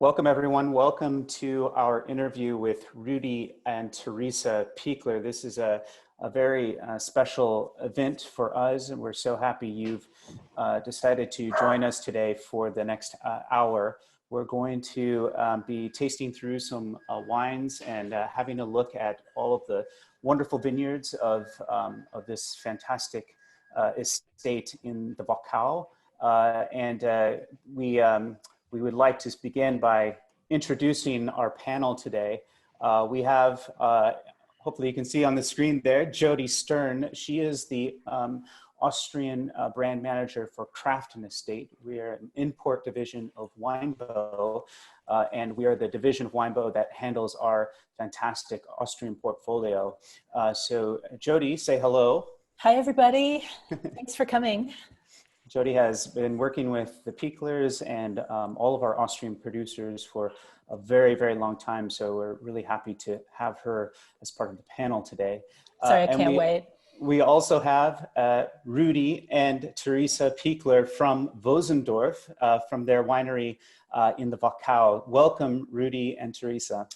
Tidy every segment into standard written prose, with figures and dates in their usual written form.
Welcome everyone. Welcome to our interview with Rudi and Theresa Pichler. This is a very special event for us, and we're so happy you've decided to join us today for the next hour. We're going to be tasting through some wines and having a look at all of the wonderful vineyards of this fantastic estate in the Wachau. We would like to begin by introducing our panel today. We have, hopefully you can see on the screen there, Jodi Stern. She is the Austrian brand manager for Craft and Estate. We are an import division of Weinbau, and we are the division of Weinbau that handles our fantastic Austrian portfolio. So Jodi, say hello. Hi, everybody. Thanks for coming. Jodi has been working with the Pieklers and all of our Austrian producers for a very, very long time. So we're really happy to have her as part of the panel today. Sorry, I can't wait. We also have Rudi and Theresa Pichler from Vosendorf, from their winery in the Wachau. Welcome, Rudi and Theresa.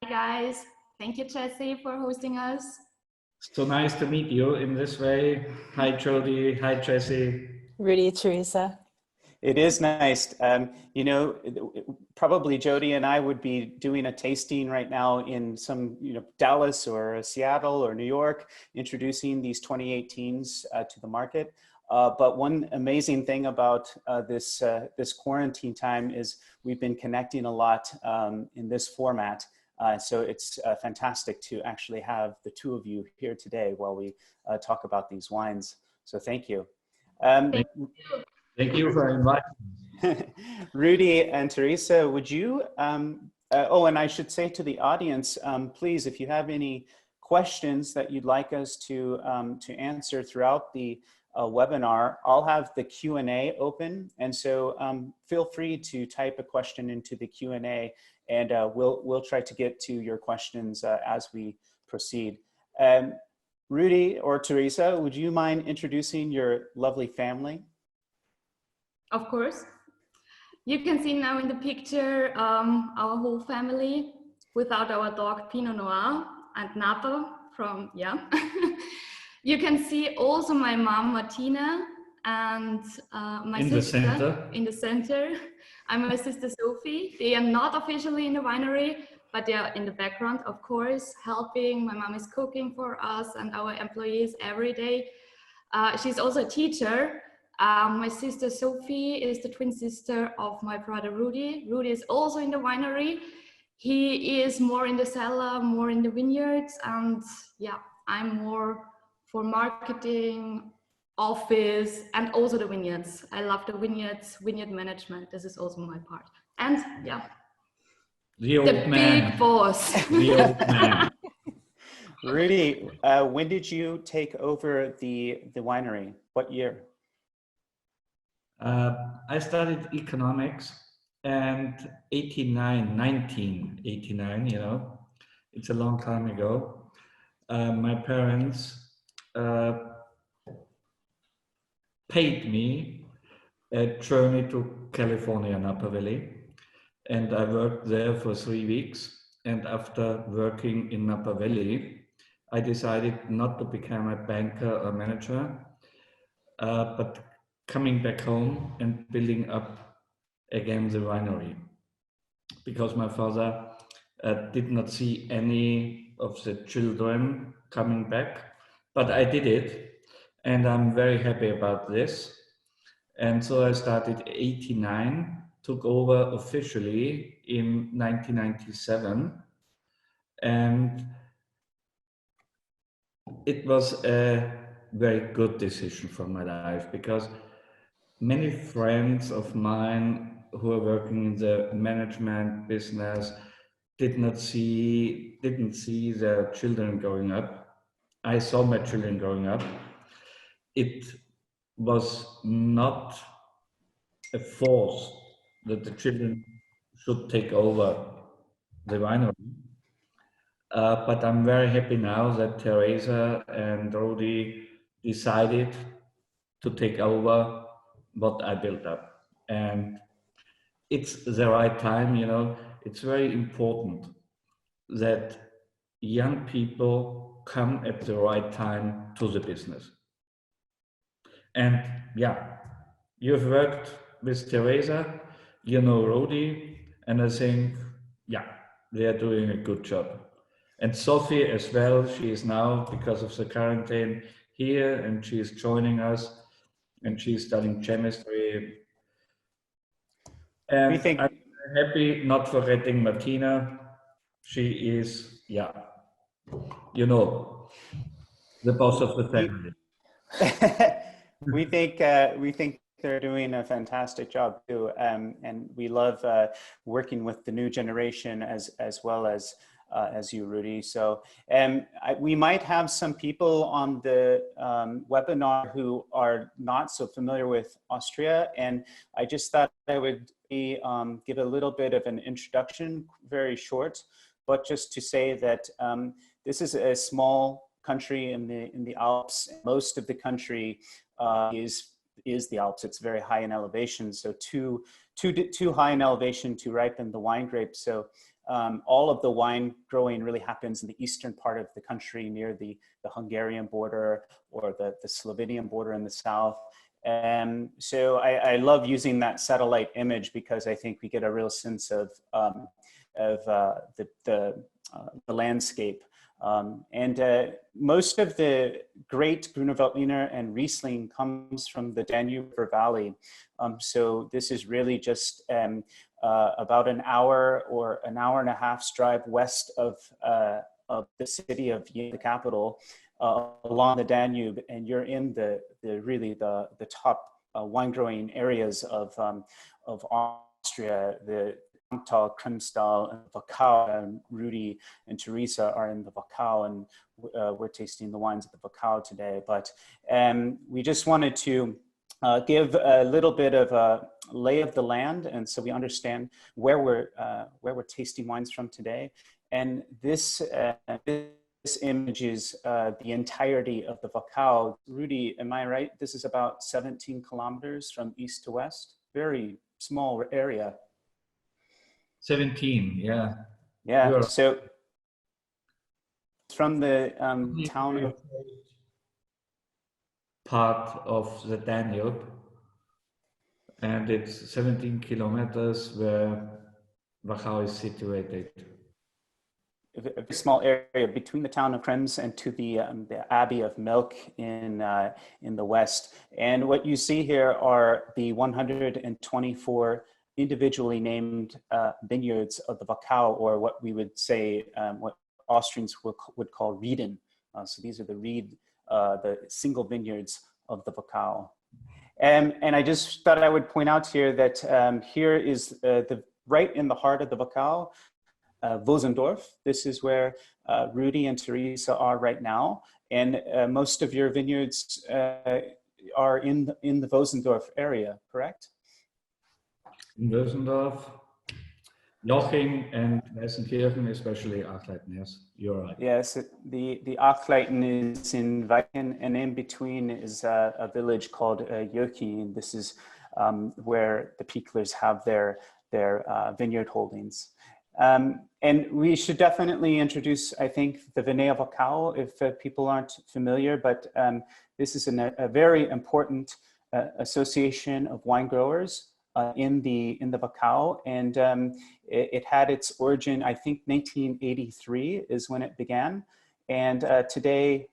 Hi, guys. Thank you, Jesse, for hosting us. So nice to meet you in this way. Hi, Jodi. Hi, Jesse. Rudi, Theresa. It is nice. You know, probably Jodi and I would be doing a tasting right now in some, Dallas or Seattle or New York, introducing these 2018s to the market. But one amazing thing about this quarantine time is we've been connecting a lot in this format. So it's fantastic to actually have the two of you here today while we talk about these wines. So thank you. Thank you for inviting. Rudi and Theresa, would you, oh, and I should say to the audience, please, if you have any questions that you'd like us to answer throughout the webinar, I'll have the Q&A open. And so feel free to type a question into the Q&A, and we'll try to get to your questions as we proceed. Rudi or Theresa, would you mind introducing your lovely family? Of course. You can see now in the picture our whole family without our dog Pinot Noir and Napo from, yeah. You can see also my mom Martina and my sister in the center. I'm my sister Sophie. They are not officially in the winery, but they are in the background, of course, helping. My mom is cooking for us and our employees every day. She's also a teacher. My sister Sophie is the twin sister of my brother Rudi. Rudi is also in the winery. He is more in the cellar, more in the vineyards, and yeah, I'm more for marketing, office, and also the vineyards. I love the vineyards, vineyard management. This is also my part. And yeah, the big boss. The old man. Rudi, when did you take over the winery? What year? I studied economics and 1989, it's a long time ago. My parents paid me a journey to California, Napa Valley, and I worked there for 3 weeks. And after working in Napa Valley, I decided not to become a banker or manager, but coming back home and building up again the winery, because my father did not see any of the children coming back, but I did it. And I'm very happy about this. And so I started 89, took over officially in 1997. And it was a very good decision for my life, because many friends of mine who are working in the management business didn't see their children growing up. I saw my children growing up. It was not a force that the children should take over the winery. But I'm very happy now that Theresa and Rudi decided to take over what I built up. And it's the right time, you know. It's very important that young people come at the right time to the business. And yeah, you've worked with Theresa, you know Rudi, and I think, yeah, they are doing a good job. And Sophie as well, she is now, because of the quarantine, here, and she is joining us, and she's studying chemistry. And I'm happy, not forgetting Martina. She is, yeah, you know, the boss of the family. We think they're doing a fantastic job too, and we love working with the new generation as well as you, Rudi. So we might have some people on the webinar who are not so familiar with Austria, and I just thought I would give a little bit of an introduction, very short, but just to say that this is a small country in the Alps. Most of the country is the Alps. It's very high in elevation, so too high in elevation to ripen the wine grapes. So all of the wine growing really happens in the eastern part of the country, near the Hungarian border or the Slovenian border in the south. So I love using that satellite image because I think we get a real sense of the landscape. Most of the great Grüner Veltliner and Riesling comes from the Danube River Valley. So this is really just about an hour or an hour and a half's drive west of the city of Vienna, the capital, along the Danube, and you're in the top wine growing areas of Austria. The Tal, Krimstal, and Wachau, and Rudi and Theresa are in the Wachau, and we're tasting the wines at the Wachau today. But we just wanted to give a little bit of a lay of the land, and so we understand where we're tasting wines from today. And this image is the entirety of the Wachau. Rudi, am I right? This is about 17 kilometers from east to west. Very small area. 17, yeah. Yeah, so from the town of part of the Danube, and it's 17 kilometers where Wachau is situated. A very small area between the town of Krems and to the Abbey of Melk in the west. And what you see here are the 124 individually named vineyards of the Wachau, or what we would say, what Austrians would call Rieden. So these are the single vineyards of the Wachau. And I just thought I would point out here that here is right in the heart of the Wachau, Vosendorf. This is where Rudi and Theresa are right now. And most of your vineyards are in the Vosendorf area, correct? In Vosendorf, Joching and Weißenkirchen, especially Achleiten, yes, you're right. Yes, the Achleiten is in Weichen, and in between is a village called Jodi, and this is where the Pieklers have their vineyard holdings. And we should definitely introduce, I think, the Vinea Wachau if people aren't familiar, but this is a very important association of wine growers in the Wachau, and it had its origin, I think 1983 is when it began, and today,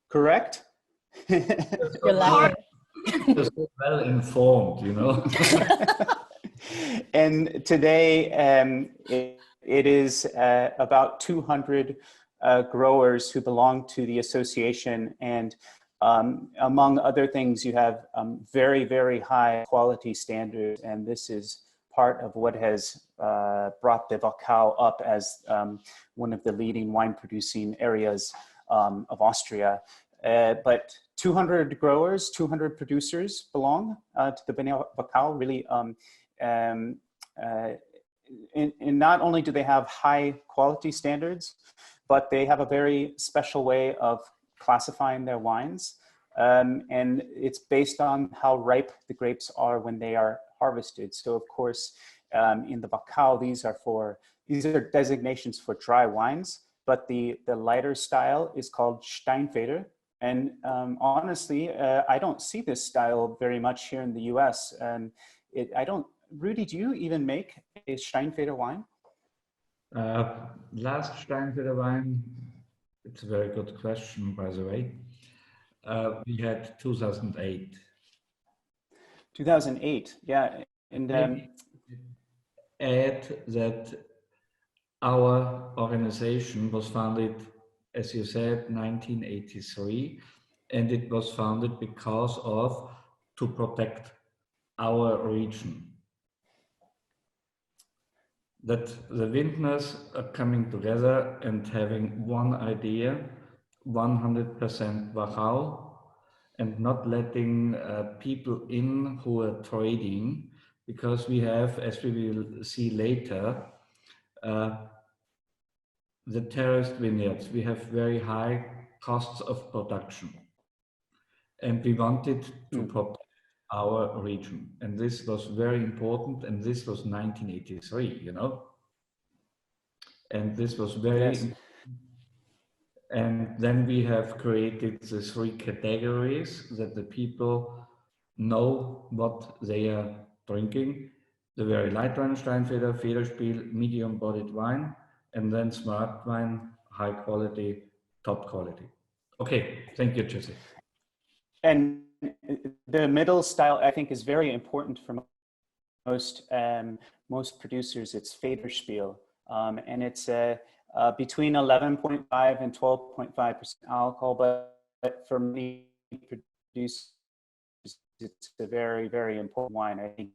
correct? You're laughing. Just well informed, you know. And today it is about 200 growers who belong to the association, and among other things, you have very, very high quality standards, and this is part of what has brought the Wachau up as one of the leading wine producing areas of Austria. But 200 growers, 200 producers belong to the Vinea Wachau. Really, and not only do they have high quality standards, but they have a very special way of classifying their wines, and it's based on how ripe the grapes are when they are harvested. So of course, in the Wachau, these are designations for dry wines, but the lighter style is called Steinfeder. And honestly, I don't see this style very much here in the US. Rudi, do you even make a Steinfeder wine? Last Steinfeder wine, it's a very good question, by the way. We had 2008. 2008, yeah. And add that our organization was founded, as you said, 1983, and it was founded because of to protect our region. That the vintners are coming together and having one idea, 100% Wachau, and not letting people in who are trading, because we have, as we will see later, the terraced vineyards. We have very high costs of production, and we wanted to protect our region, and this was very important, and this was 1983, you know, and this was very yes. And then we have created the 3 categories that the people know what they are drinking: the very light wine, Steinfeder, Federspiel, medium-bodied wine, and then smart wine, high quality, top quality. Okay, thank you, Jesse. And the middle style, I think, is very important for most producers. It's Federspiel, and it's between 11.5 and 12.5% alcohol, but for many producers, it's a very, very important wine, I think.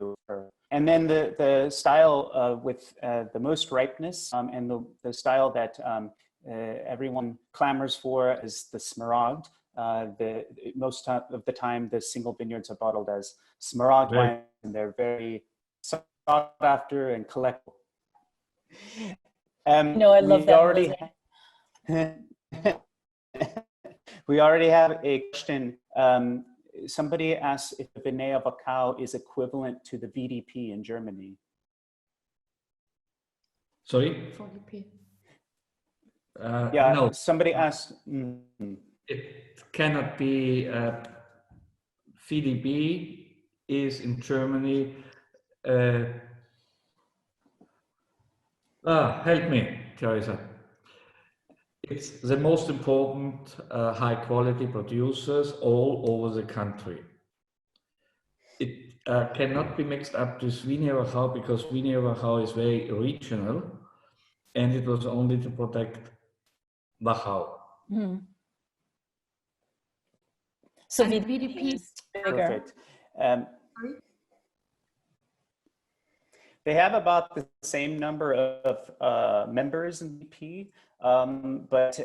And then the style with the most ripeness, and the style that everyone clamors for is the Smaragd. Most of the time, the single vineyards are bottled as Smaragd wine, and they're very sought after and collectible. I love that. We already have a question. Somebody asked if the Vinea Wachau is equivalent to the VDP in Germany. Sorry? VDP. Yeah, no. Somebody asked. It cannot be. VDP is in Germany. Help me, Theresa. It's the most important high quality producers all over the country. It cannot be mixed up to Vinea Wachau, because Vinea Wachau is very regional, and it was only to protect Wachau. So VDP is bigger. Perfect. They have about the same number of members in VP, but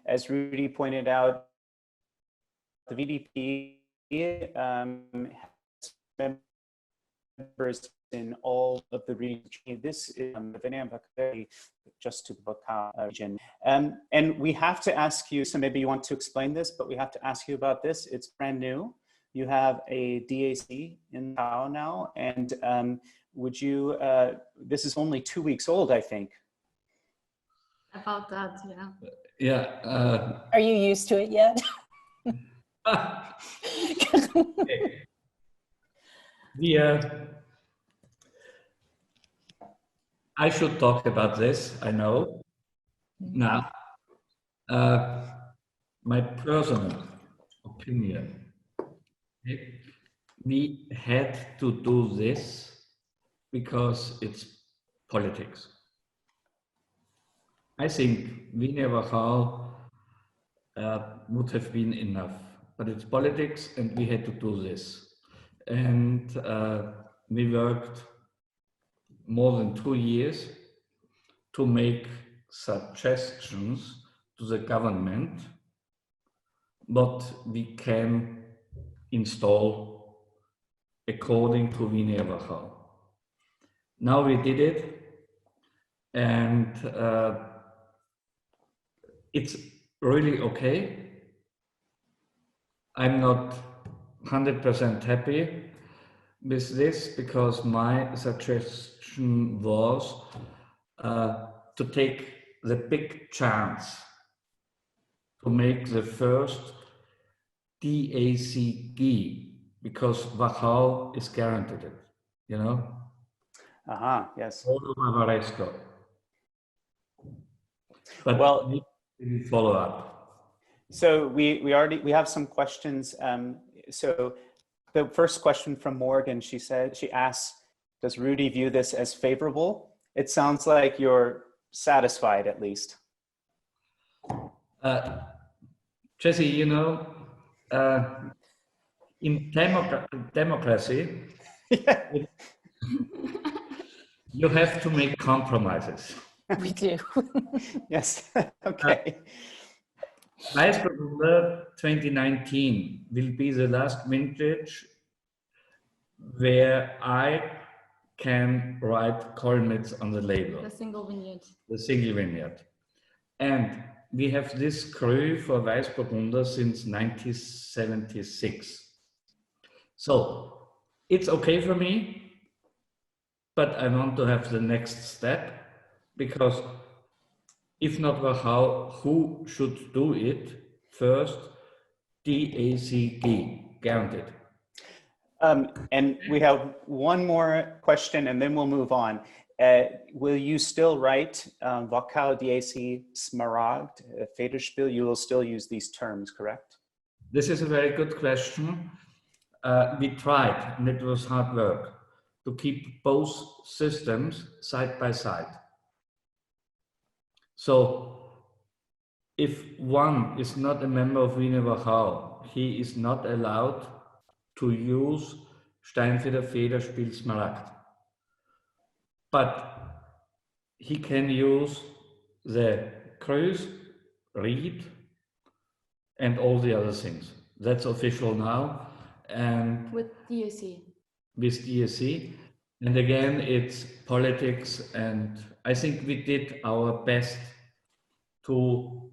as Rudi pointed out, the VDP has members in all of the regions. This is the Vinea Wachau, just to the Wachau region. And we have to ask you, so maybe you want to explain this, but we have to ask you about this. It's brand new. You have a DAC in Wachau now, and would you, this is only 2 weeks old, I think. About that, yeah. Yeah. Are you used to it yet? I should talk about this, I know. Now, my personal opinion, we had to do this because it's politics. I think Vinea Wachau would have been enough, but it's politics, and we had to do this. And we worked more than 2 years to make suggestions to the government what we can install according to Vinea Wachau. Now we did it, and it's really okay. I'm not 100% happy, with this because my suggestion was to take the big chance to make the first DACG because Wachau is guaranteed it, you know? Yes. All over Varesco. But well, we follow up. So we have some questions. So the first question from Morgan, she asks, does Rudi view this as favorable? It sounds like you're satisfied at least. Jesse, you know, in democracy, you have to make compromises. We do. Yes, okay. Weißburgunder 2019 will be the last vintage where I can write Kollmitz on the label. The single vineyard. The single vineyard. And we have this cru for Weißburgunder since 1976. So it's okay for me, but I want to have the next step because if not Wachau, who should do it first? DACG, guaranteed. And we have one more question and then we'll move on. Will you still write Wachau DAC Smaragd, Federspiel? You will still use these terms, correct? This is a very good question. We tried, and it was hard work, to keep both systems side by side. So if one is not a member of Wiener Wachau, he is not allowed to use Steinfeder Federspiel Smaragd. But he can use the Cruz, Reed, and all the other things. That's official now. And with DAC. With DAC. And again, it's politics. And I think we did our best to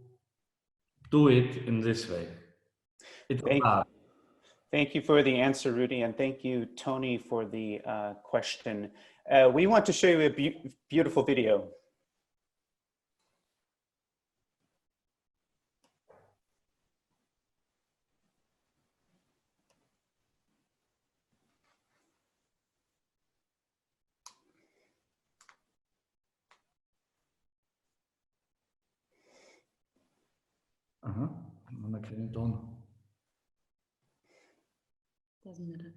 do it in this way. Thank you for the answer, Rudi, and thank you, Tony, for the question. We want to show you a beautiful video. Doesn't matter.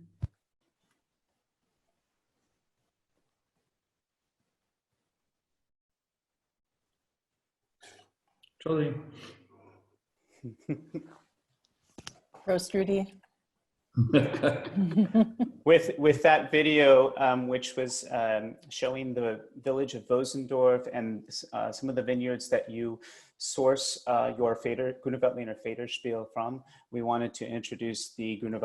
Jodi. Prost, Rudi. With that video, which was showing the village of Vosendorf and some of the vineyards that you source your Grüne Federspiel from, we wanted to introduce the Grüne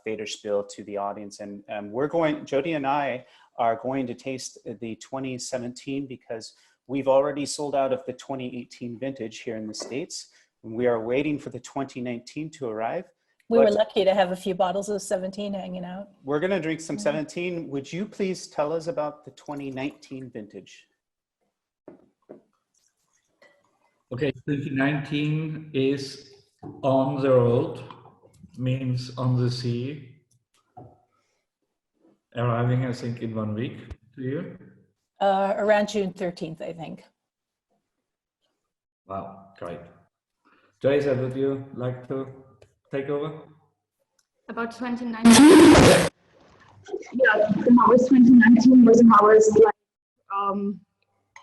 Federspiel to the audience. And Jodi and I are going to taste the 2017 because we've already sold out of the 2018 vintage here in the States. We are waiting for the 2019 to arrive. We were lucky to have a few bottles of 17 hanging out. We're going to drink some 17. Would you please tell us about the 2019 vintage? Okay, 2019 is on the road, means on the sea, arriving, I think, in 1 week to you. Around June 13th, I think. Wow, great. Theresa, would you like to take over? About 2019? Yeah, the harvest 2019 was a harvest like,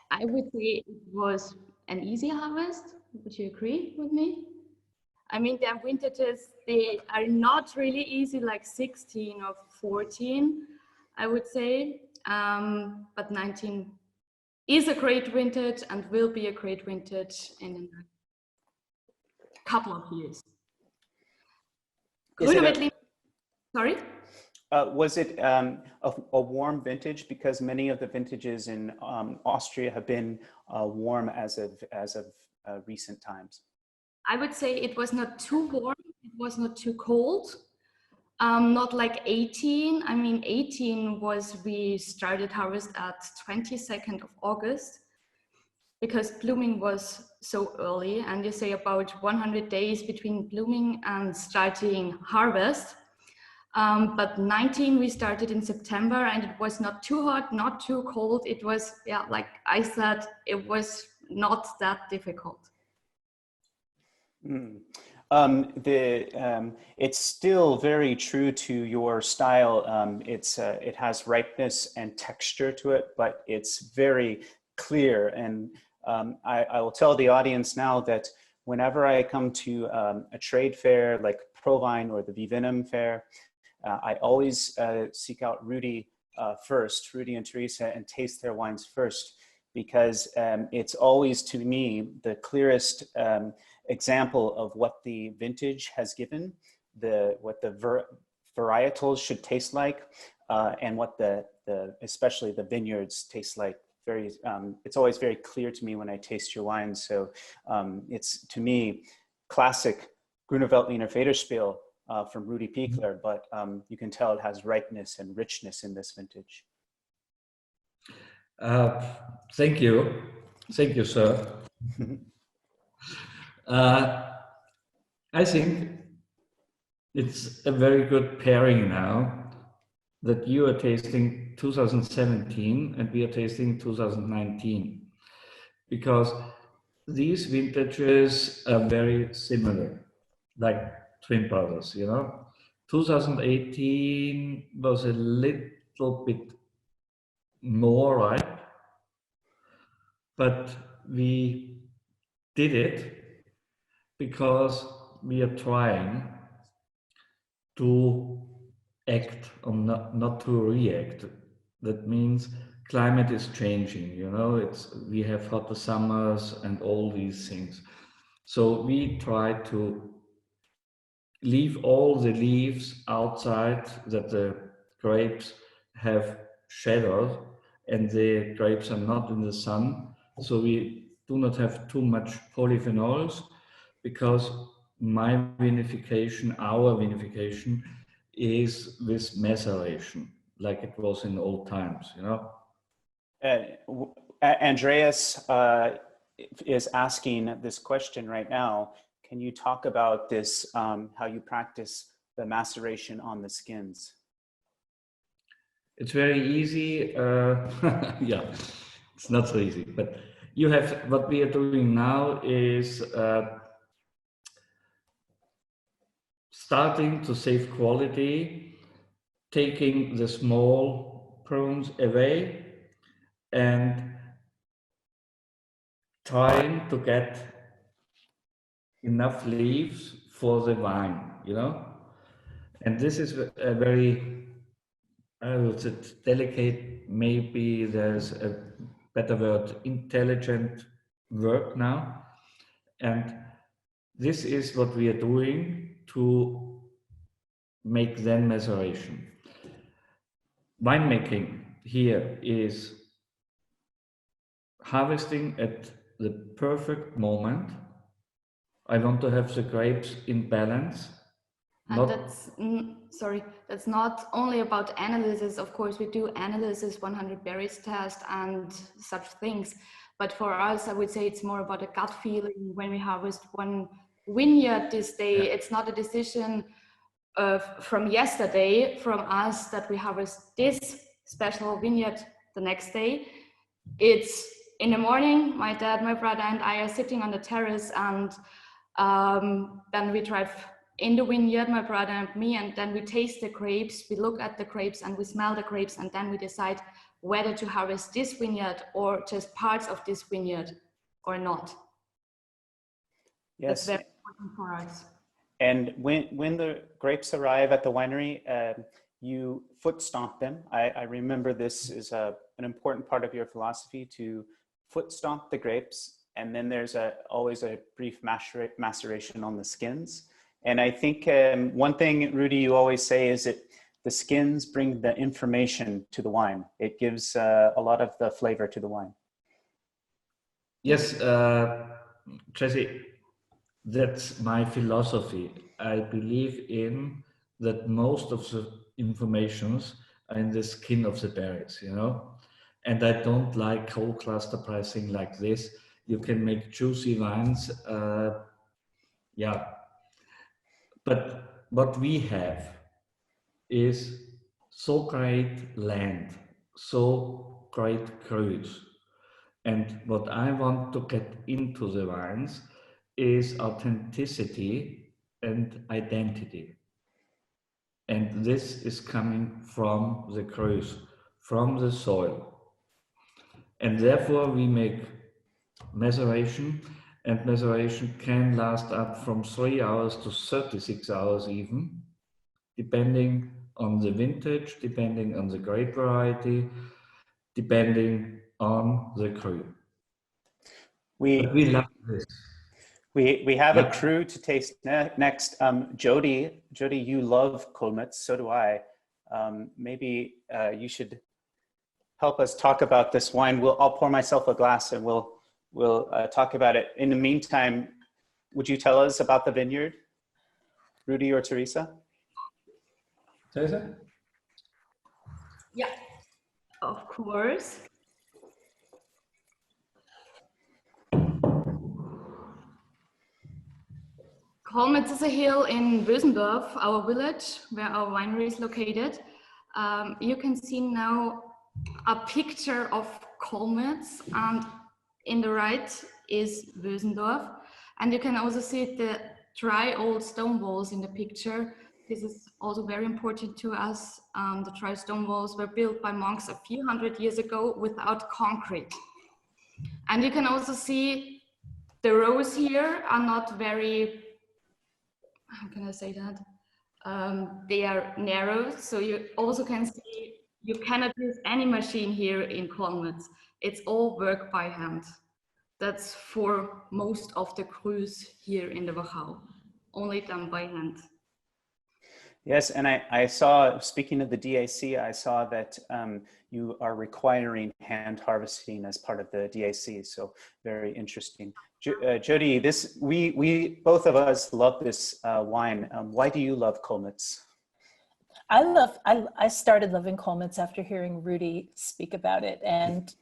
I would say it was an easy harvest. Would you agree with me? I mean, their vintages, they are not really easy, like 16 or 14, I would say. But 19 is a great vintage and will be a great vintage in a couple of years. Sorry? Was it a warm vintage? Because many of the vintages in Austria have been warm as of recent times. I would say it was not too warm, it was not too cold. Not like 18. I mean, 18 was, we started harvest at 22nd of August because blooming was so early, and you say about 100 days between blooming and starting harvest. But 19 we started in September, and it was not too hot, not too cold. It was, yeah, like I said, it was not that difficult. Mm. It's still very true to your style. It has ripeness and texture to it, but it's very clear. And I will tell the audience now that whenever I come to a trade fair like Provine or the Vivinum fair, I always seek out Rudi first, Rudi and Theresa, and taste their wines first, because it's always, to me, the clearest example of what the vintage has given, what the varietals should taste like, and what especially the vineyards taste like. It's always very clear to me when I taste your wine. So it's, to me, classic Grüner Veltliner Federspiel from Rudi Pichler, but you can tell it has ripeness and richness in this vintage. Thank you, sir. I think it's a very good pairing now that you are tasting 2017 and we are tasting 2019, because these vintages are very similar, like twin brothers, you know. 2018 was a little bit more ripe, but we did it because we are trying to act or not to react. That means climate is changing, you know, we have hotter summers and all these things. So we try to leave all the leaves outside, that the grapes have shadow and the grapes are not in the sun. So we do not have too much polyphenols, because our vinification is with maceration, like it was in old times, you know. Andreas is asking this question right now. Can you talk about this, how you practice the maceration on the skins? It's very easy. Yeah, it's not so easy, but you have, what we are doing now is starting to save quality, taking the small prunes away and trying to get enough leaves for the vine, you know. And this is a very, I would say, delicate, maybe there's a better word, intelligent work now. And this is what we are doing to make then maceration. Winemaking here is harvesting at the perfect moment. I want to have the grapes in balance. And that's not only about analysis. Of course, we do analysis, 100 berries test and such things. But for us, I would say it's more about a gut feeling when we harvest one vineyard this day. Yeah. It's not a decision from yesterday from us that we harvest this special vineyard the next day. It's in the morning, my dad, my brother and I are sitting on the terrace, and then we drive in the vineyard, my brother and me, and then we taste the grapes, we look at the grapes and we smell the grapes, and then we decide whether to harvest this vineyard or just parts of this vineyard or not. Yes. That's very important for us. And when the grapes arrive at the winery, you foot stomp them. I remember this is an important part of your philosophy, to foot stomp the grapes, and then there's always a brief maceration on the skins. And I think one thing, Rudi, you always say is that the skins bring the information to the wine. It gives a lot of the flavor to the wine. Yes, Tracy, that's my philosophy. I believe in that most of the informations are in the skin of the berries, you know? And I don't like whole cluster pressing like this. You can make juicy wines, yeah. But what we have is so great land, so great crus. And what I want to get into the wines is authenticity and identity. And this is coming from the crus, from the soil. And therefore we make maceration, and maceration can last up from 3 hours to 36 hours even, depending on the vintage, depending on the grape variety, depending on the cru. But we love this. We have Yeah. a crew to taste next. Jodi, you love Kollmitz, so do I. Maybe you should help us talk about this wine. I'll pour myself a glass and we'll talk about it. In the meantime, would you tell us about the vineyard, Rudi or Theresa? Theresa? Yeah, of course. Kollmitz is a hill in Bösendorf, our village, where our winery is located. You can see now a picture of Kollmitz, and in the right is Bösendorf. And you can also see the dry old stone walls in the picture. This is also very important to us. The dry stone walls were built by monks a few hundred years ago without concrete. And you can also see the rows here are not very, how can I say that? They are narrow, so you also can see you cannot use any machine here in Kollmitz. It's all work by hand. That's for most of the crus here in the Wachau, only done by hand. Yes, and I saw, speaking of the DAC, I saw that you are requiring hand harvesting as part of the DAC, so very interesting. Jodi, we both of us love this wine. Why do you love Kollmitz? I started loving Kollmitz after hearing Rudi speak about it, and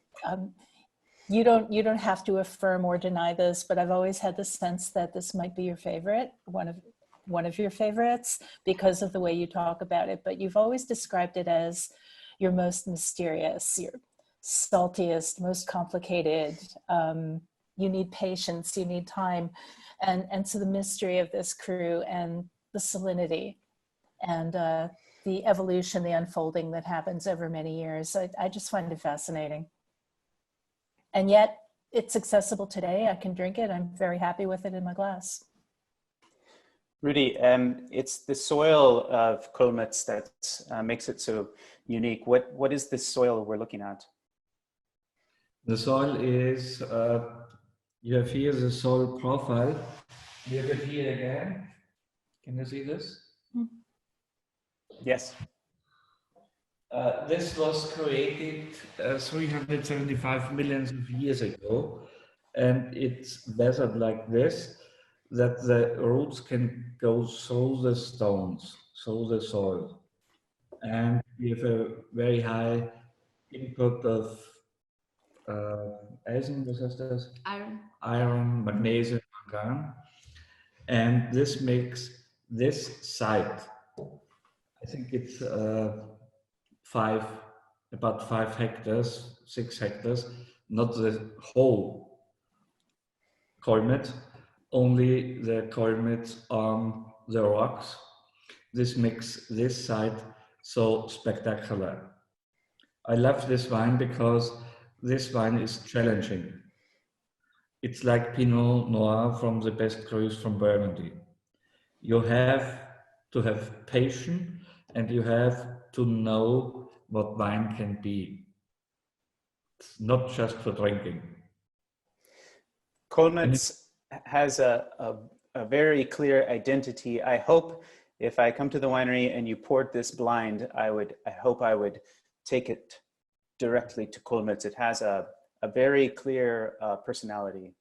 you don't have to affirm or deny this, but I've always had the sense that this might be your favorite, one of your favorites, because of the way you talk about it. But you've always described it as your most mysterious, your saltiest, most complicated. You need patience, you need time, and so the mystery of this cru and the salinity and the evolution, the unfolding that happens over many years. I just find it fascinating. And yet it's accessible today. I can drink it. I'm very happy with it in my glass. Rudi, it's the soil of Kollmitz that makes it so unique. What is this soil we're looking at? The soil is, you have here the soil profile. You have it here again. Can you see this? Yes. This was created 375 million of years ago, and it's weathered like this, that the roots can go through the stones, through the soil. And we have a very high input of iron, magnesium, mangan. And this makes this site, I think it's about 5 hectares, 6 hectares, not the whole Kollmitz, only the Kollmitz on the rocks. This makes this site so spectacular. I love this wine because this wine is challenging. It's like Pinot Noir from the best crus from Burgundy. You have to have patience and you have to know what wine can be. It's not just for drinking. Kollmitz has a very clear identity. I hope if I come to the winery and you poured this blind, I hope I would take it directly to Kollmitz. It has a very clear personality.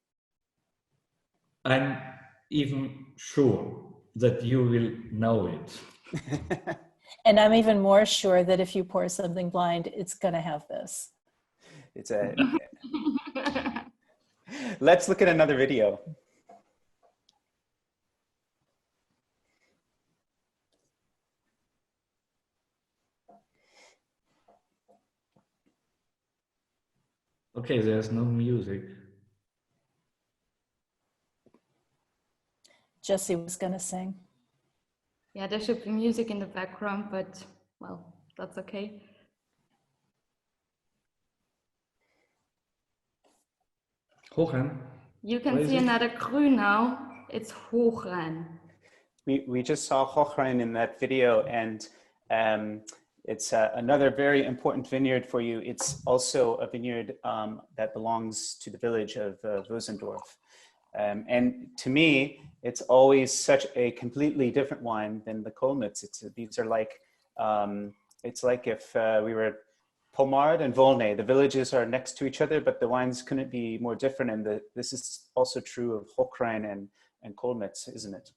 I'm even sure that you will know it. And I'm even more sure that if you pour something blind, it's going to have this. It's a. Let's look at another video. Okay, there's no music. Jesse was going to sing. Yeah, there should be music in the background, but well, that's okay. Hochrein. You can see another cru now. It's Hochrein. We just saw Hochrein in that video, and it's another very important vineyard for you. It's also a vineyard that belongs to the village of Wösendorf. And to me, it's always such a completely different wine than the Kollmitz. These are like, it's like if we were Pommard and Volnay. The villages are next to each other, but the wines couldn't be more different. And this is also true of Hochrein and Kollmitz, isn't it?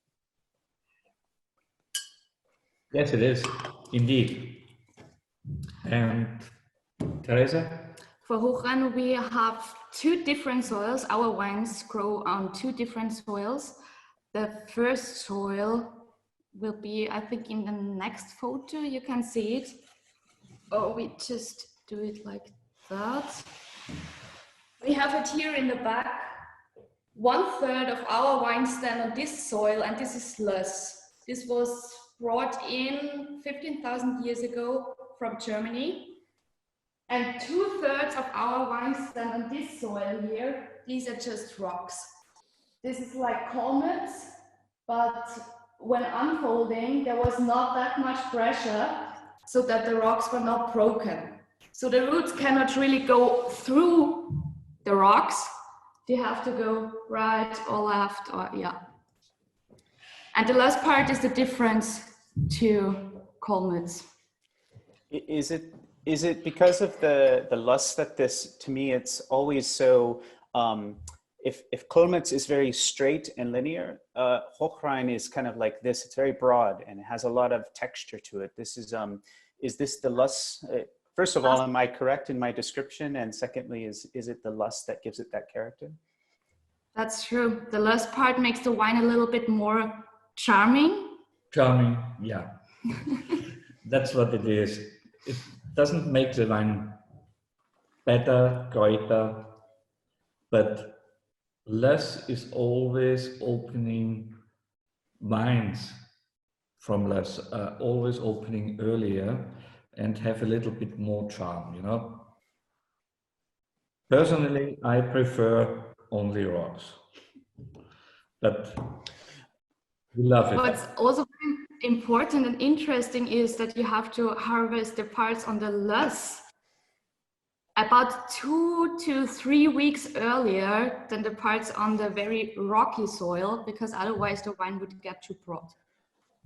Yes, it is, indeed. And Theresa? For Hochrein, we have two different soils. Our wines grow on two different soils. The first soil will be, I think, in the next photo, you can see it. Oh, we just do it like that. We have it here in the back. 1/3 of our wines stand on this soil, and this is Löss. This was brought in 15,000 years ago from Germany. And 2/3 of our wines stand on this soil here. These are just rocks. This is like Kollmitz, but when unfolding, there was not that much pressure so that the rocks were not broken. So the roots cannot really go through the rocks. They have to go right or left or yeah. And the last part is the difference to Kollmitz. Is it because of the lust that this, to me, it's always so, if Kollmitz is very straight and linear, Hochrein is kind of like this. It's very broad and it has a lot of texture to it. This is this the lust? First of all, am I correct in my description? And secondly, is it the lust that gives it that character? That's true. The lust part makes the wine a little bit more charming. Charming, yeah. That's what it is. It doesn't make the wine better, greater, but less is always opening wines from less, always opening earlier and have a little bit more charm, you know. Personally, I prefer only rocks, but we love it. What's also very important and interesting is that you have to harvest the parts on the Löss about 2 to 3 weeks earlier than the parts on the very rocky soil, because otherwise the wine would get too broad.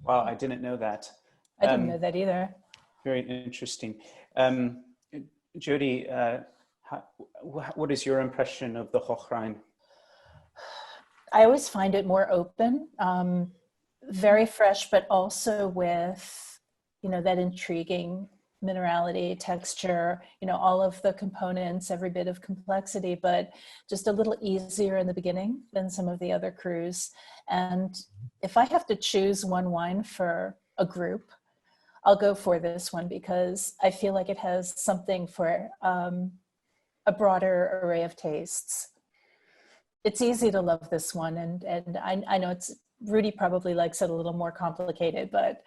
Wow, I didn't know that. I didn't know that either. Very interesting. Jodi, what is your impression of the Hochrein? I always find it more open, very fresh, but also with, you know, that intriguing minerality, texture, you know, all of the components, every bit of complexity, but just a little easier in the beginning than some of the other crus. And if I have to choose one wine for a group, I'll go for this one because I feel like it has something for a broader array of tastes. It's easy to love this one, and I know it's Rudi probably likes it a little more complicated, but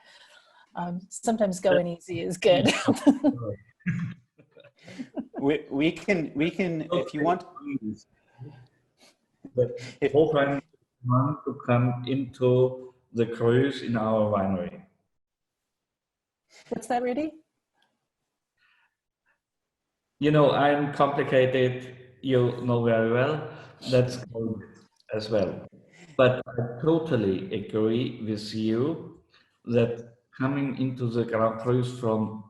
sometimes going easy is good. we can if you want. If Hochrein want to come into the crus in our winery. What's that, Rudi? You know, I'm complicated, you know very well. That's good as well. But I totally agree with you that coming into the Grand Crus from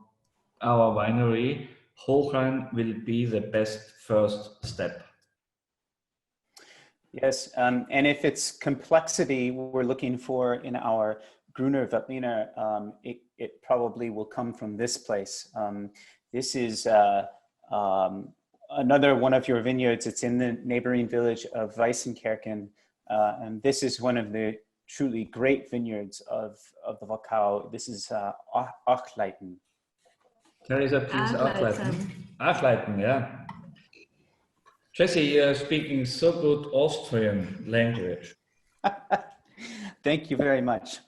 our winery, Hochrein will be the best first step. Yes, and if it's complexity we're looking for in our Gruner Veltliner, it probably will come from this place. This is another one of your vineyards. It's in the neighboring village of Weißenkirchen, and this is one of the truly great vineyards of the Wachau. This is Achleiten. Theresa, please, Achleiten. Achleiten, yeah. Jesse, you're speaking so good Austrian language. Thank you very much.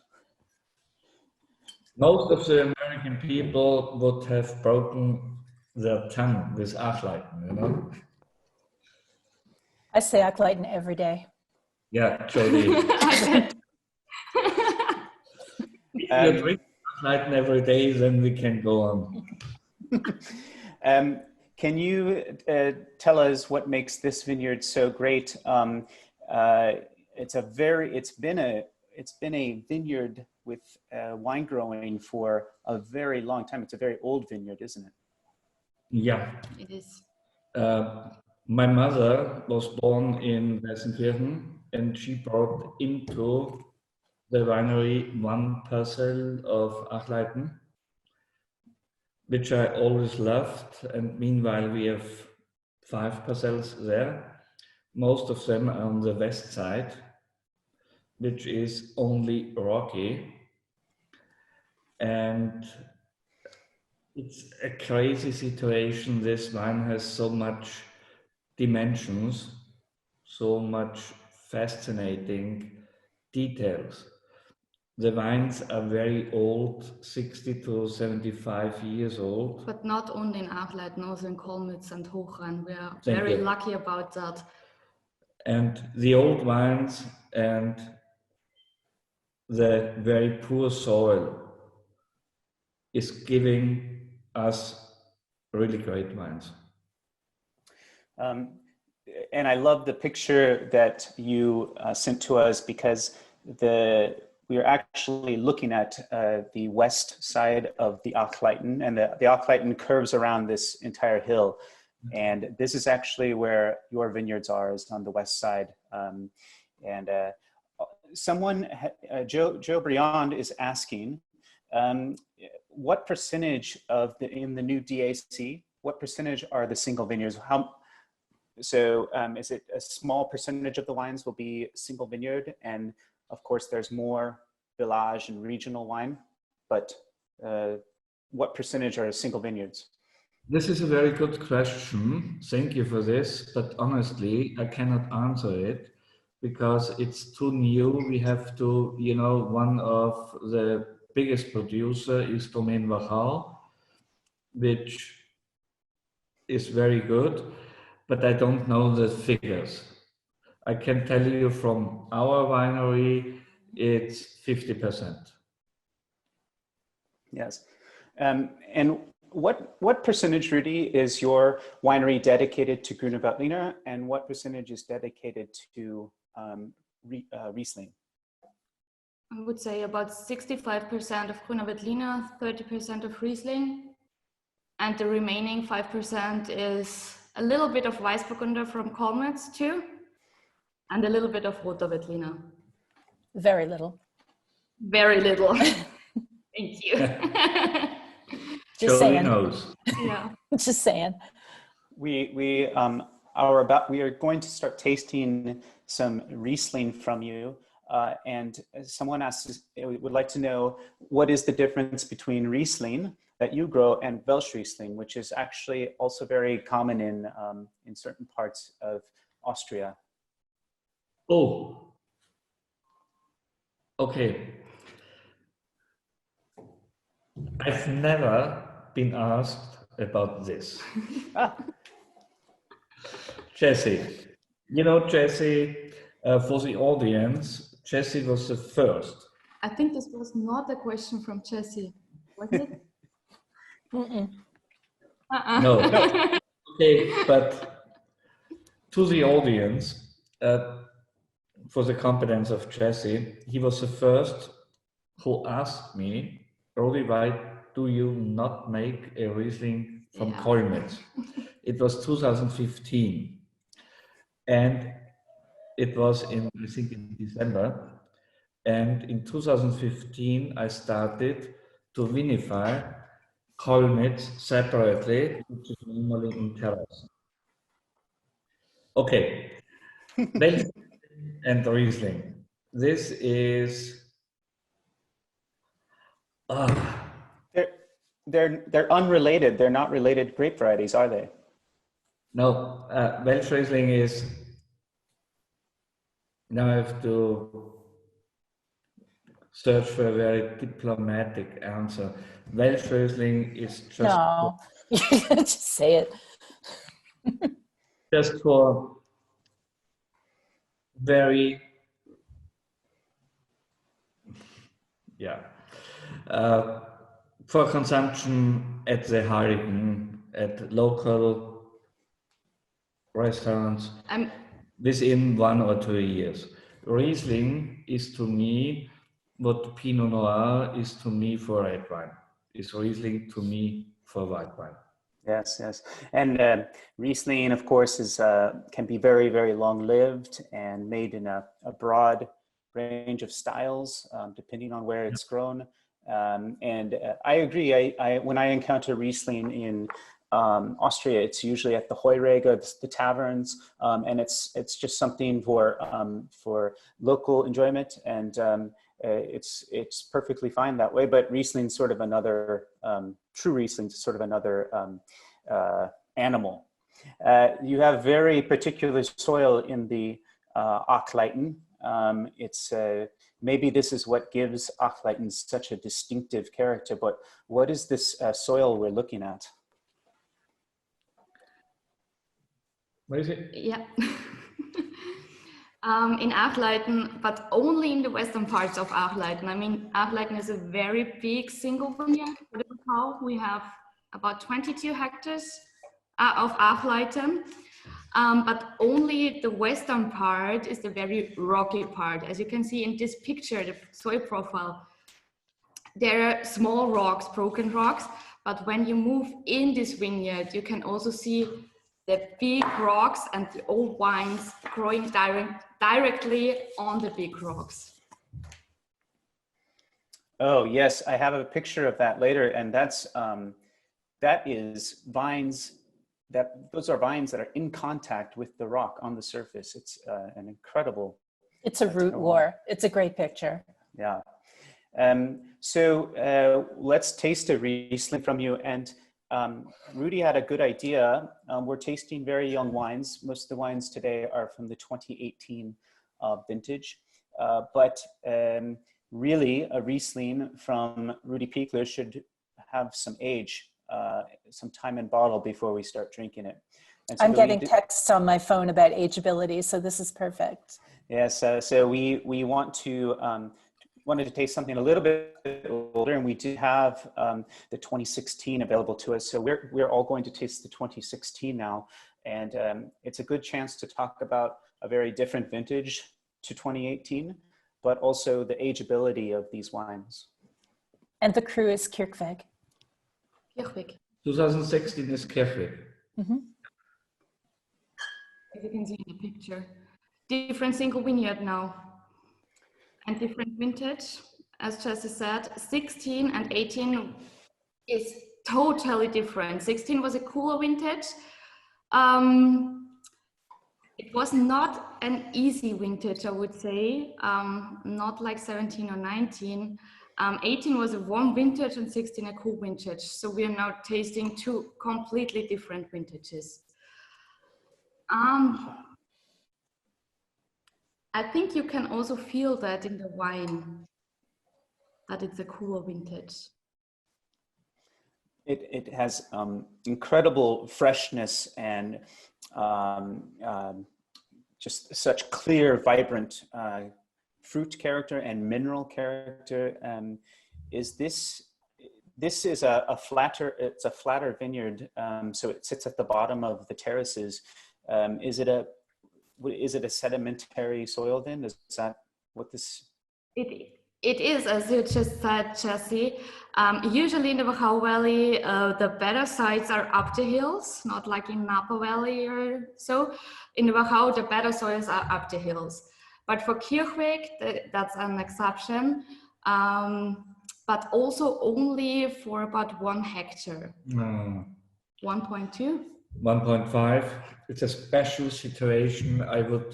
Most of the American people would have broken their tongue with Achleiten, you know? I say Achleiten every day. Yeah, Jodi. If you drink Achleiten every day, then we can go on. Can you tell us what makes this vineyard so great? It's been a vineyard with wine growing for a very long time. It's a very old vineyard, isn't it? Yeah. It is. My mother was born in Weißenkirchen, and she brought into the winery one parcel of Achleiten, which I always loved. And meanwhile, we have 5 parcels there. Most of them are on the west side, which is only rocky. And it's a crazy situation. This wine has so much dimensions, so much fascinating details. The wines are very old, 60 to 75 years old. But not only in Achleiten, also in Kollmitz and Hochrhein. We are Thank very you. lucky about that. And the old wines and the very poor soil is giving us really great wines. And I love the picture that you sent to us, because we are actually looking at the west side of the Achleiten, and the Achleiten curves around this entire hill. And this is actually where your vineyards are, is on the west side. Joe Briand is asking, what percentage in the new DAC, what percentage are the single vineyards? Is it a small percentage of the wines will be single vineyard? And of course, there's more village and regional wine, but what percentage are single vineyards? This is a very good question. Thank you for this. But honestly, I cannot answer it because it's too new. We have to, one of the biggest producer is Domaine Wachau, which is very good, but I don't know the figures. I can tell you from our winery, it's 50%. Yes. And what percentage, Rudi, is your winery dedicated to Gruner Veltliner, and what percentage is dedicated to Riesling? I would say about 65% of Gruner Veltliner, 30% of Riesling, and the remaining 5% is a little bit of Weißburgunder from Kollmitz too, and a little bit of Roter Veltliner. Very little. Very little. Thank you. Just saying. Knows. Yeah. Just saying. We are going to start tasting some Riesling from you, and someone would like to know, what is the difference between Riesling that you grow and Welsh Riesling, which is actually also very common in certain parts of Austria? Oh, okay. I've never been asked about this. Jesse, Jesse, for the audience, Jesse was the first. I think this was not a question from Jesse, was it? No. Okay, but to the audience, for the competence of Jesse, he was the first who asked me, Rudi, why do you not make a Riesling from Kollmitz? It was 2015, and it was in December, And in 2015, I started to vinify Kollmitz separately, which is normally in terrace. Okay, Veltliner and Riesling. This is They're unrelated. They're not related grape varieties, are they? no, Welsh Riesling is, now I have to search for a very diplomatic answer. Welsh Riesling is just, No, just say it. just for very, yeah, for consumption at the Heiligen, at local restaurants within 1 or 2 years. Riesling is to me what Pinot Noir is to me for red wine, is Riesling to me for white wine. Yes, yes. And Riesling, of course, is can be very, very long-lived and made in a broad range of styles, depending on where it's grown. I agree. I when I encounter Riesling in Austria, it's usually at the Heurege, the taverns, and it's just something for local enjoyment, and it's perfectly fine that way. But Riesling's sort of another true Riesling's sort of another animal. You have very particular soil in the Achleiten. It's maybe this is what gives Achleiten such a distinctive character. But what is this soil we're looking at? What is it? Yeah. In Achleiten, but only in the western parts of Achleiten. I mean, Achleiten is a very big single vineyard for the Wachau. We have about 22 hectares of Achleiten, but only the western part is the very rocky part. As you can see in this picture, the soil profile, there are small rocks, broken rocks, but when you move in this vineyard, you can also see the big rocks and the old vines growing directly on the big rocks. Oh yes, I have a picture of that later, and that is vines. Those are vines that are in contact with the rock on the surface. It's an incredible. It's a root war. It's a great picture. Yeah. So let's taste a Riesling from you. And Rudi had a good idea. We're tasting very young wines. Most of the wines today are from the 2018 vintage. But really, a Riesling from Rudi Pichler should have some age, some time in bottle before we start drinking it. And so I'm getting texts on my phone about ageability, so this is perfect. Yes, so we wanted to taste something a little bit older, and we do have the 2016 available to us. So we're all going to taste the 2016 now, and it's a good chance to talk about a very different vintage to 2018, but also the ageability of these wines. And the crew is Kirchweg. 2016 is Kirchweg. Mm-hmm. As you can see in the picture, different single vineyard now and different vintage. As Jesse said, 16 and 18 is totally different. 16 was a cooler vintage. It was not an easy vintage, I would say, not like 17 or 19. 18 was a warm vintage and 16 a cool vintage. So we are now tasting two completely different vintages. I think you can also feel that in the wine, that it's a cooler vintage. It has incredible freshness and just such clear, vibrant fruit character and mineral character. This is a flatter vineyard, so it sits at the bottom of the terraces. Is it a sedimentary soil then? Is that what this? It is, as you just said, Jesse. Usually in the Wachau Valley, the better sites are up the hills, not like in Napa Valley or so. In the Wachau, the better soils are up the hills. But for Kirchweg, that's an exception, but also only for about 1 hectare. 1.2? 1.5. It's a special situation. I would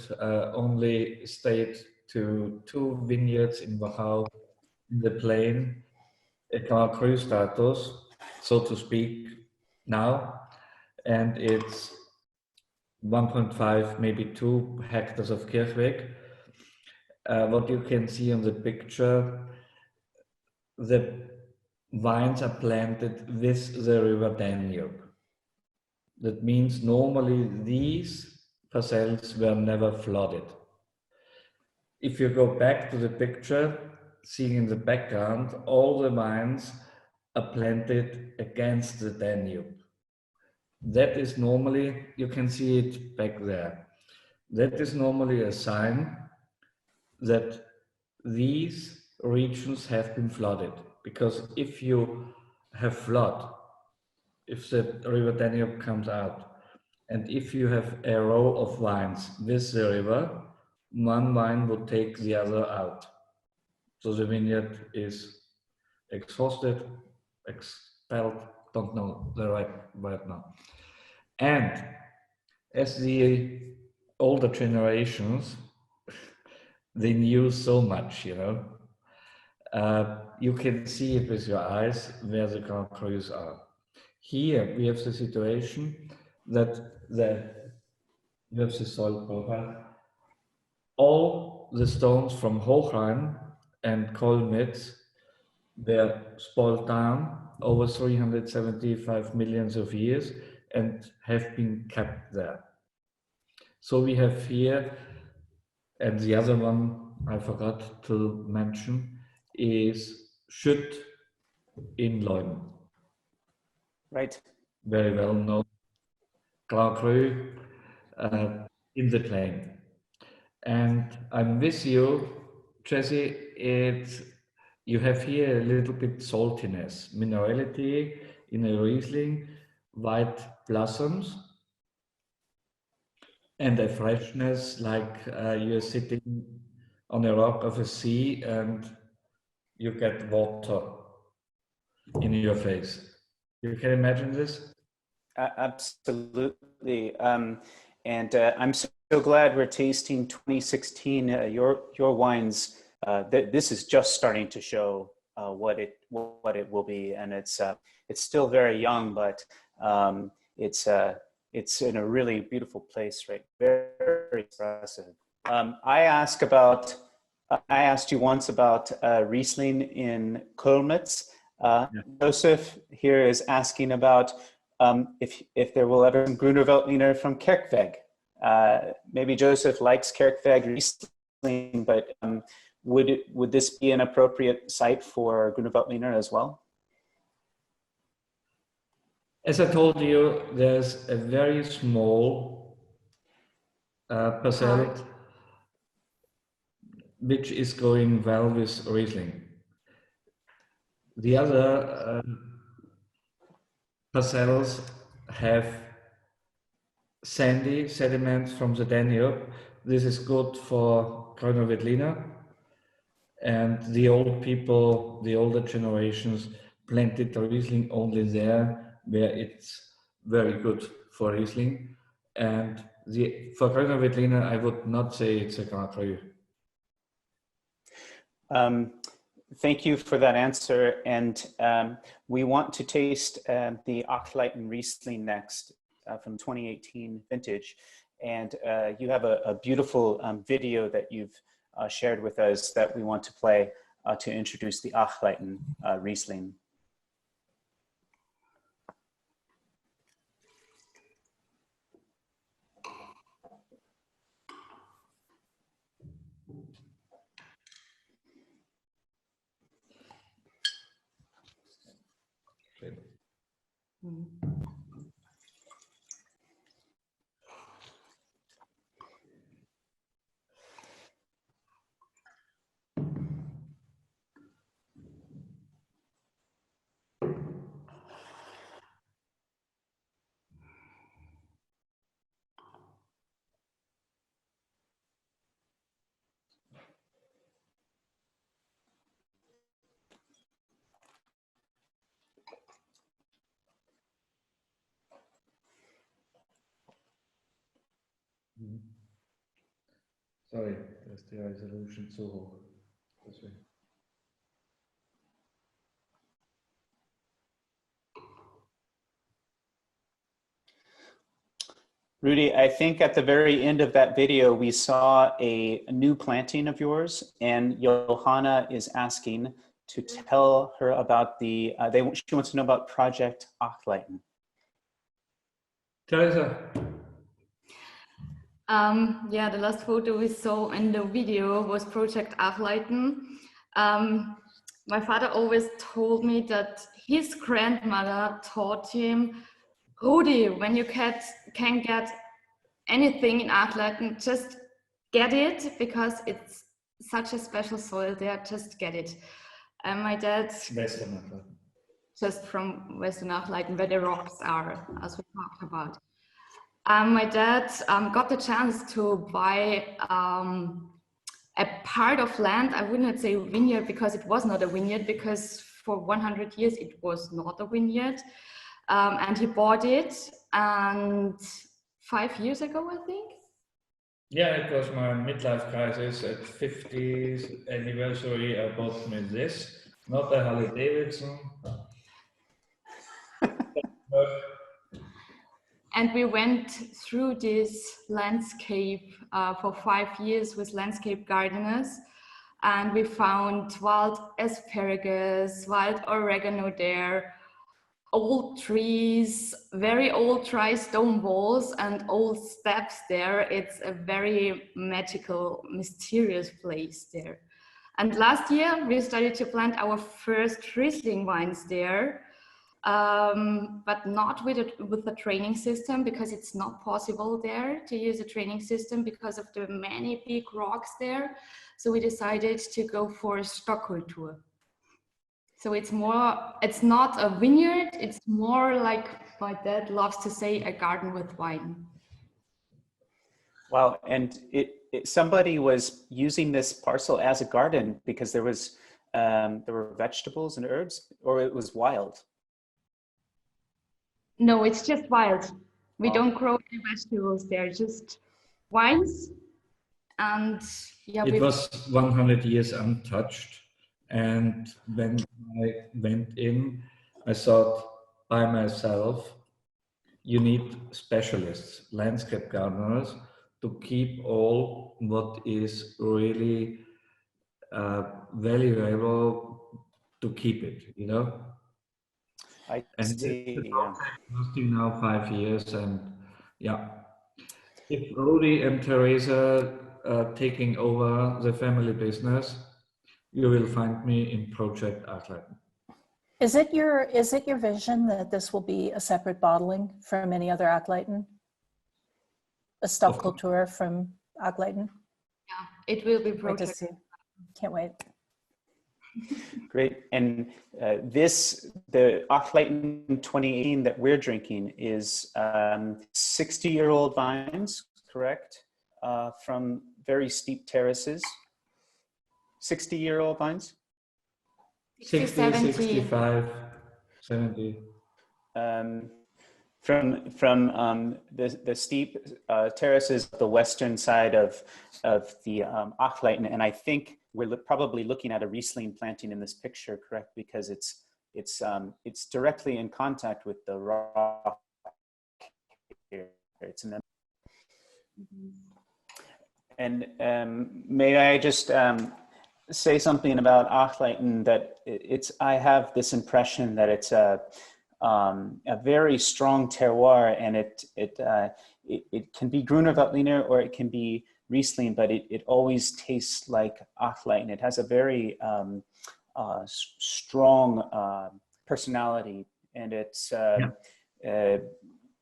only state to 2 vineyards in Wachau in the plain, a Grand Cru status, so to speak, now, and it's 1.5, maybe 2 hectares of Kirchweg. What you can see on the picture, the vines are planted with the river Danube. That means normally these parcels were never flooded. If you go back to the picture, seeing in the background, all the vines are planted against the Danube. That is normally, you can see it back there. That is normally a sign that these regions have been flooded. Because if you have flood, if the river Danube comes out, and if you have a row of vines with the river, one vine will take the other out. So the vineyard is exhausted, expelled, don't know the right word now. And as the older generations, they knew so much, you know. You can see it with your eyes where the Grand Crus are. Here we have the situation that we have the soil profile. All the stones from Hochrhein and Kollmitz were spoiled down over 375 millions of years and have been kept there. So we have here, and the other one I forgot to mention is Schütt in Leuden. Right. Very well known Grand Cru in the plain. And I'm with you, Jesse. You have here a little bit saltiness, minerality in a Riesling, white blossoms, and a freshness like you're sitting on a rock of a sea and you get water in your face. You can imagine this? Absolutely. And I'm so glad we're tasting 2016. Your wines. This is just starting to show what it will be, and it's still very young, but it's in a really beautiful place, right? Very, very expressive. I asked you once about Riesling in Kollmitz. Joseph here is asking about if there will ever be Gruner Veltliner from Kirchweg. Maybe Joseph likes Kirchweg Riesling, but would this be an appropriate site for Gruner Veltliner as well? As I told you, there's a very small parcel which is going well with Riesling. The other parcels have sandy sediments from the Danube. This is good for Gruner Veltliner. And the old people, the older generations, planted Riesling only there where it's very good for Riesling. And for Gruner Veltliner, I would not say it's a Grand Cru. Thank you for that answer. And we want to taste the Achleiten Riesling next from 2018 vintage. And you have a beautiful video that you've shared with us that we want to play to introduce the Achleiten Riesling. Sorry, da ist die Resolution zu hoch. Deswegen. Rudi, I think at the very end of that video, we saw a new planting of yours, and Johanna is asking to tell her about the, she wants to know about Project Achleiten. Theresa. Yeah, the last photo we saw in the video was Project Achleiten. My father always told me that his grandmother taught him, Rudi, when you can get anything in Achleiten, just get it, because it's such a special soil there, just get it. And my dad, just from Western Achleiten, where the rocks are, as we talked about. My dad got the chance to buy a part of land. I would not say vineyard, because it was not a vineyard, because for 100 years it was not a vineyard. And he bought it, and 5 years ago, I think. Yeah, it was my midlife crisis at 50th anniversary. I bought me this, not a Harley Davidson. And we went through this landscape for 5 years with landscape gardeners. And we found wild asparagus, wild oregano there, old trees, very old dry stone walls, and old steps there. It's a very magical, mysterious place there. And last year we started to plant our first Riesling wines there, but not with a training system, because it's not possible there to use a training system because of the many big rocks there. So we decided to go for a stockkultur. So it's not a vineyard, it's more like my dad loves to say, a garden with wine. Wow, and somebody was using this parcel as a garden because there were vegetables and herbs, or it was wild? No, it's just wild. We Oh. don't grow any vegetables there, just wines. And yeah, it was 100 years untouched. And when I went in, I thought by myself, you need specialists, landscape gardeners, to keep all what is really valuable, to keep it, you know? I And see, it's yeah. lasting now 5 years, and yeah. If Rudi and Theresa are taking over the family business, you will find me in Project Achleiten. Is it your vision that this will be a separate bottling from any other Achleiten? A stockkultur from Achleiten? Yeah, it will be Wait to Project. see. Can't wait. Great. And the Achleiten 2018 that we're drinking is 60-year-old vines, correct? From very steep terraces. 60-year-old vines? 60, 65, 70. From the steep terraces, the western side of the Achleiten, and I think we're probably looking at a Riesling planting in this picture, correct? Because it's directly in contact with the rock here. It's in the And may I just say something about Achleiten, that I have this impression that it's a very strong terroir, and it can be Gruner Veltliner or it can be Riesling, but it always tastes like Achleiten. It has a very strong personality, and it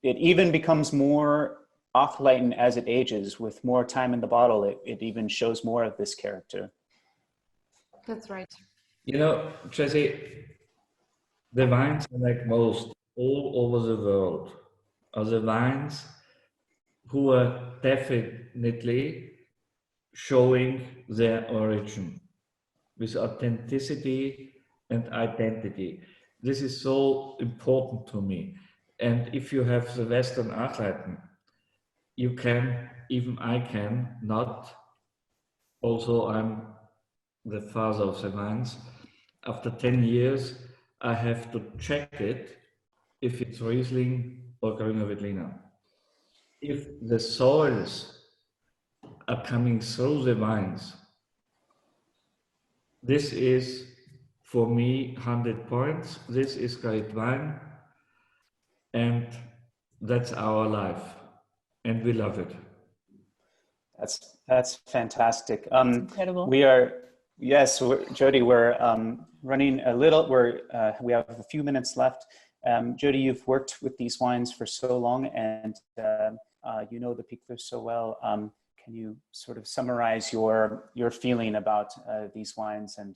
even becomes more Achleiten as it ages. With more time in the bottle, it even shows more of this character. That's right. You know, Jesse, the wines I like most all over the world are the wines who are definitely showing their origin with authenticity and identity. This is so important to me. And if you have the Western Achleiten, you can, even I can not. Also, I'm the father of the wines. After 10 years, I have to check it if it's Riesling or Grüner Veltliner. If the soils are coming through the vines, this is for me 100 points. This is great wine, and that's our life, and we love it. That's fantastic. Incredible. We are, yes, Jodi, we're running a little. We have a few minutes left. Jodi, you've worked with these wines for so long, and you know the Piekler so well. Can you sort of summarize your feeling about these wines and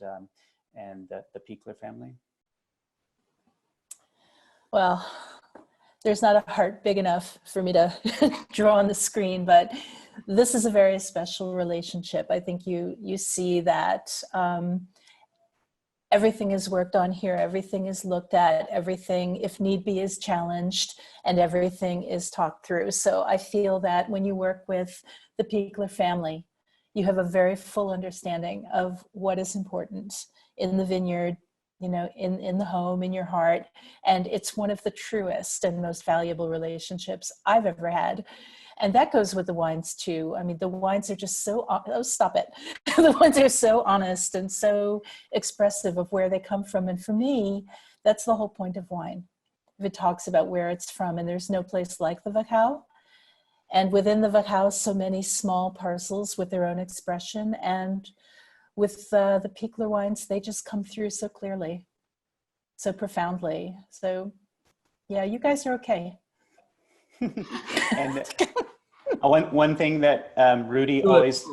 the Piekler family? Well, there's not a heart big enough for me to draw on the screen, but this is a very special relationship. I think you see that everything is worked on here, everything is looked at, everything, if need be, is challenged, and everything is talked through. So I feel that when you work with the Piekler family, you have a very full understanding of what is important in the vineyard, you know, in the home, in your heart. And it's one of the truest and most valuable relationships I've ever had. And that goes with the wines too. I mean, the wines are just so, oh, stop it. The wines are so honest and so expressive of where they come from. And for me, that's the whole point of wine. If it talks about where it's from, and there's no place like the Wachau. And within the Wachau, so many small parcels with their own expression. And with the Piekler wines, they just come through so clearly, so profoundly. So yeah, you guys are okay. And one thing that Rudi always,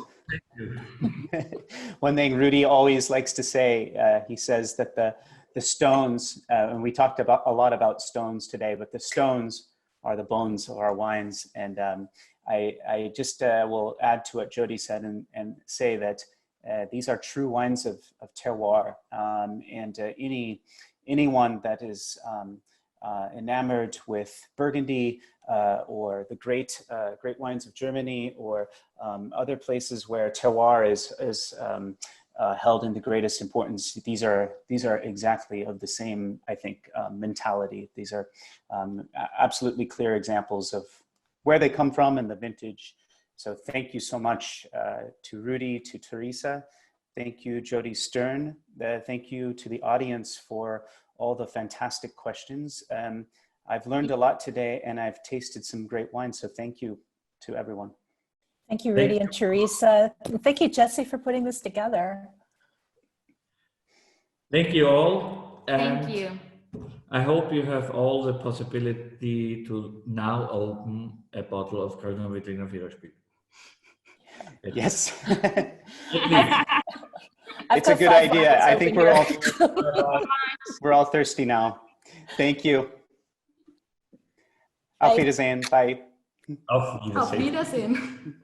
one thing Rudi always likes to say, he says that the stones, and we talked about a lot about stones today, but the stones are the bones of our wines. And I just will add to what Jodi said and say that these are true wines of terroir, and anyone that is enamored with Burgundy or the great wines of Germany or other places where terroir is held in the greatest importance. These are exactly of the same, I think, mentality. These are absolutely clear examples of where they come from and the vintage. So thank you so much to Rudi, to Theresa. Thank you, Jodi Stern. Thank you to the audience for all the fantastic questions. I've learned a lot today, and I've tasted some great wine. So thank you to everyone. Thank you, Rudi and Theresa. And thank you, Jesse, for putting this together. Thank you all. And Thank you. I hope you have all the possibility to now open a bottle of Grüner Veltliner Federspiel. Yes. I've It's a got good 5 idea. bottles I think open we're all thirsty now. Thank you. Auf Wiedersehen. Bye. Auf Wiedersehen. Auf Wiedersehen.